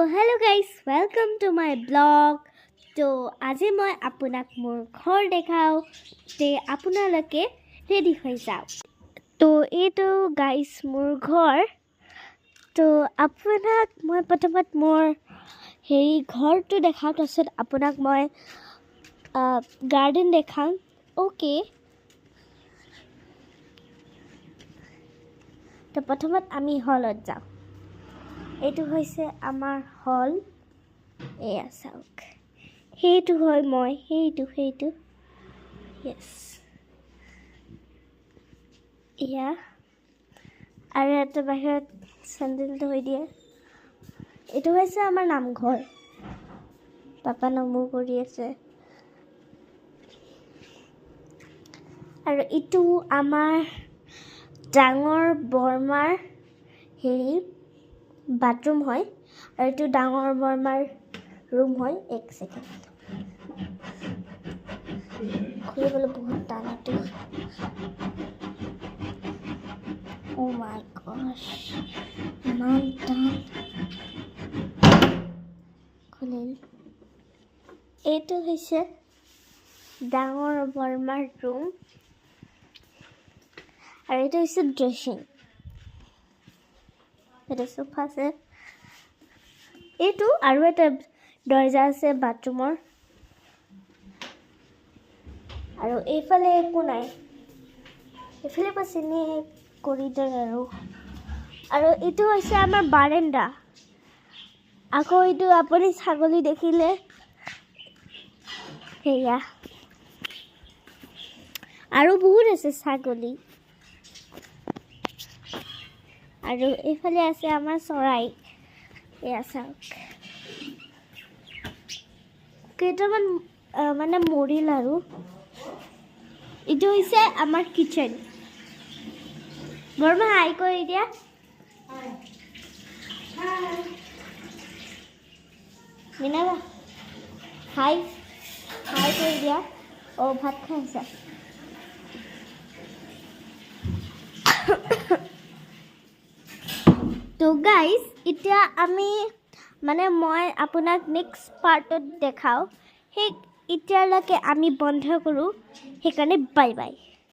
hello guys, welcome to my blog. So আজি মই আপোনাক মোৰ ঘৰ দেখাও তে আপোনালোকে ৰেডি হৈ যাওক তো এইটো গাইস মোৰ ঘৰ তো আপোনাক মই প্ৰথমত মোৰ হেৰি ঘৰটো দেখাও তাৰপিছত আপোনাক মই গাৰ্ডেন দেখাম ওকে তো প্ৰথমত আমি হলত যাওঁ এইটো হৈছে আমাৰ হল এয়া চাওক সেইটো হয় মই সেইটো ইয়েছ এয়া আৰু এটা বাহিৰত চেণ্ডেলটো হৈ দিয়ে এইটো হৈছে আমাৰ নামঘৰ পাপা নামো কৰি আছে আৰু ইটো আমাৰ ডাঙৰ বৰমাৰ হেৰি বাথৰুম হয় আৰু এইটো ডাঙৰ বৰমাৰ ৰুম হয় এক সেকেন্ড খুলিবলৈ বহুত টান এইটো ও মাই গশ ইমান টান খুলিল এইটো হৈছে ডাঙৰ বৰমাৰ ৰুম আৰু এইটো হৈছে ড্ৰেছিং এটা সোফা আছে এইটো আৰু এটা দৰজা আছে বাথৰুমৰ আৰু এইফালে একো নাই এইফালে পাছিনে কৰিডৰ আৰু এইটো হৈছে আমাৰ বাৰান্দা আকৌ এইটো আপুনি ছাগলী দেখিলে হেয়া আৰু বহুত আছে ছাগলী আৰু এইফালে আছে আমাৰ চৰাই এয়া চাওক কেইটামান মানে মৰিল আৰু এইটো হৈছে আমাৰ কিচেন বৰমা হাই কৰি দিয়া মিনাবা হাই কৰি দিয়া অ ভাত খাইছা তো গাইস এতিয়া আমি মানে মই আপোনাক নেক্সট পাৰ্টত দেখাও সেই এতিয়ালৈকে আমি বন্ধ কৰোঁ সেইকাৰণে বাই বাই